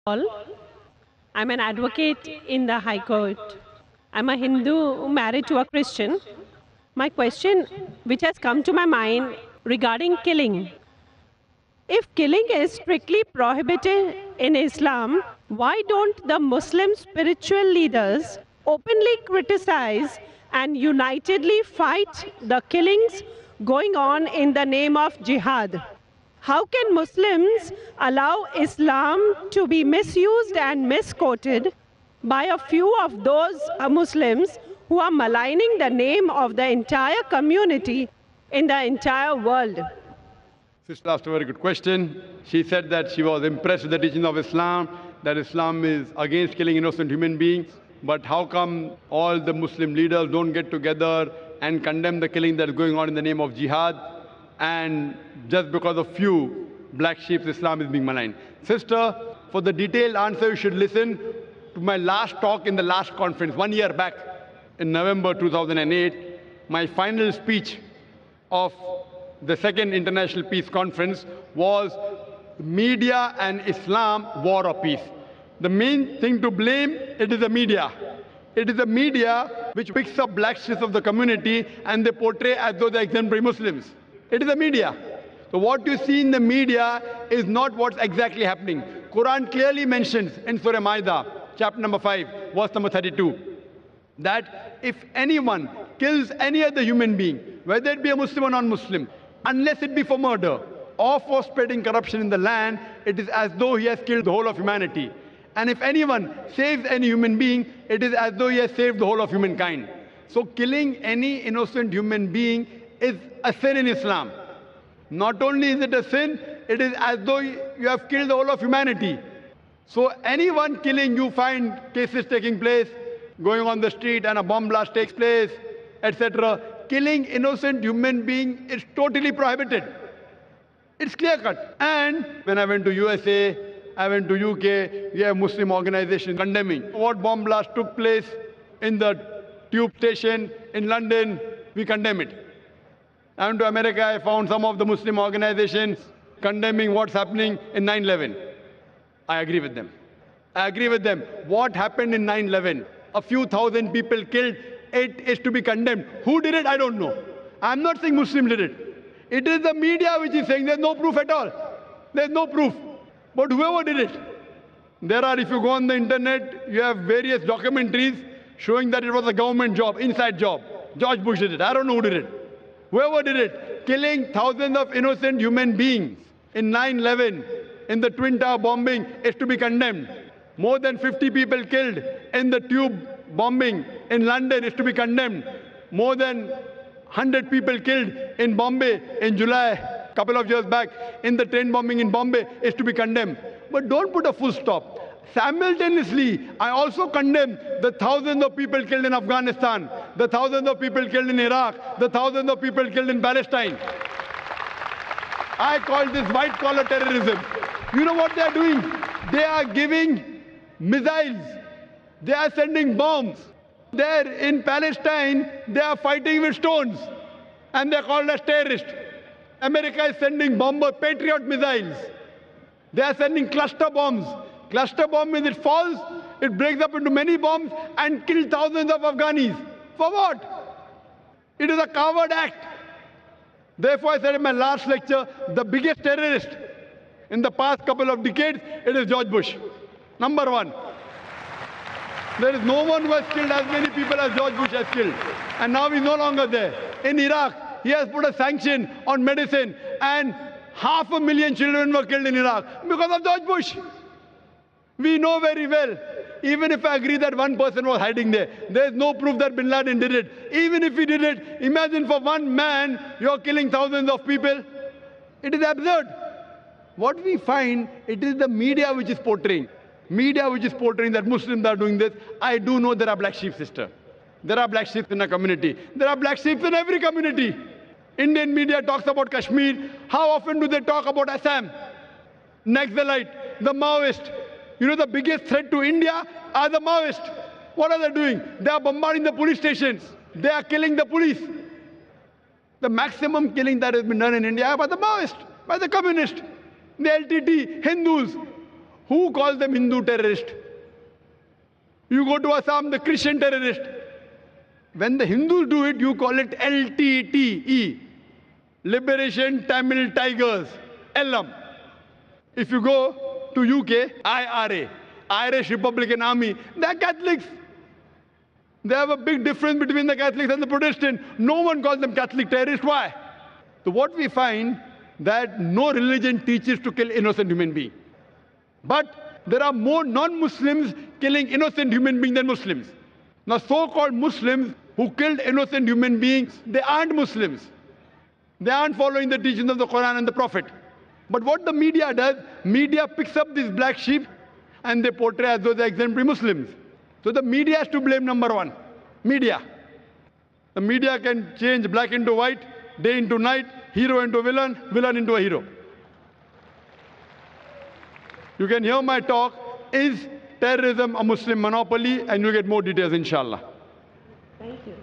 All. I'm an advocate in the High Court. I'm a Hindu married to a Christian. My question, which has come to my mind regarding killing. If killing is strictly prohibited in Islam, why don't the Muslim spiritual leaders openly criticize and unitedly fight the killings going on in the name of jihad? How can Muslims allow Islam to be misused and misquoted by a few of those Muslims who are maligning the name of the entire community in the entire world? Sister asked a very good question. She said that she was impressed with the teaching of Islam, that Islam is against killing innocent human beings. But how come all the Muslim leaders don't get together and condemn the killing that is going on in the name of jihad? And just because of few black sheep, Islam is being maligned. Sister, for the detailed answer, you should listen to my last talk in the last conference, 1 year back in November 2008. My final speech of the second International Peace Conference was media and Islam, war or peace. The main thing to blame, it is the media. It is the media which picks up black sheep of the community and they portray as though they're exemplary Muslims. It is the media. So what you see in the media is not what's exactly happening. Quran clearly mentions in Surah Maida, chapter number 5, verse number 32, that if anyone kills any other human being, whether it be a Muslim or non-Muslim, unless it be for murder or for spreading corruption in the land, it is as though he has killed the whole of humanity. And if anyone saves any human being, it is as though he has saved the whole of humankind. So killing any innocent human being is a sin in Islam. Not only is it a sin, it is as though you have killed the whole of humanity. So anyone killing, you find cases taking place, going on the street and a bomb blast takes place, etc. Killing innocent human being is totally prohibited. It's clear cut. And when I went to USA, I went to UK, we have Muslim organizations condemning what bomb blast took place in the tube station in London. We condemn it. I went to America, I found some of the Muslim organizations condemning what's happening in 9/11. I agree with them. I agree with them. What happened in 9/11? A few thousand people killed. It is to be condemned. Who did it? I don't know. I'm not saying Muslims did it. It is the media which is saying there's no proof at all. There's no proof. But whoever did it, there are, if you go on the internet, you have various documentaries showing that it was a government job, inside job. George Bush did it. I don't know who did it. Whoever did it, killing thousands of innocent human beings in 9/11, in the Twin Tower bombing, is to be condemned. More than 50 people killed in the tube bombing in London is to be condemned. More than 100 people killed in Bombay in July, a couple of years back, in the train bombing in Bombay is to be condemned. But don't put a full stop. Simultaneously, I also condemn the thousands of people killed in Afghanistan, the thousands of people killed in Iraq, the thousands of people killed in Palestine. I call this white-collar terrorism. You know what they are doing? They are giving missiles. They are sending bombs. There in Palestine, they are fighting with stones. And they are called as terrorists. America is sending bomber Patriot missiles. They are sending cluster bombs. Cluster bomb means it falls, it breaks up into many bombs and kills thousands of Afghanis. For what? It is a coward act. Therefore, I said in my last lecture, the biggest terrorist in the past couple of decades, it is George Bush. Number one. There is no one who has killed as many people as George Bush has killed. And now he's no longer there. In Iraq, he has put a sanction on medicine and 500,000 children were killed in Iraq because of George Bush. We know very well, even if I agree that one person was hiding there, there is no proof that Bin Laden did it. Even if he did it, imagine for one man, you're killing thousands of people. It is absurd. What we find, it is the media which is portraying. Media which is portraying that Muslims are doing this. I do know there are black sheep, sister. There are black sheep in a community. There are black sheep in every community. Indian media talks about Kashmir. How often do they talk about Assam? Naxalite, the Maoist. You know the biggest threat to India are the Maoists. What are they doing? They are bombarding the police stations. They are killing the police. The maximum killing that has been done in India by the Maoists, by the communists, the LTT, Hindus. Who calls them Hindu terrorist? You go to Assam, the Christian terrorist. When the Hindus do it, you call it LTTE. Liberation Tamil Tigers. LM. If you go to UK, IRA. Irish Republican Army. They are Catholics. They have a big difference between the Catholics and the Protestants. No one calls them Catholic terrorists. Why? So what we find, that no religion teaches to kill innocent human beings. But there are more non-Muslims killing innocent human beings than Muslims. Now so-called Muslims who killed innocent human beings, they aren't Muslims. They aren't following the teachings of the Quran and the Prophet. But what the media does, media picks up these black sheep and they portray as though they're exemplary Muslims. So the media has to blame, number one. Media. The media can change black into white, day into night, hero into villain, villain into a hero. You can hear my talk, Is Terrorism a Muslim Monopoly? And you'll get more details, inshallah. Thank you.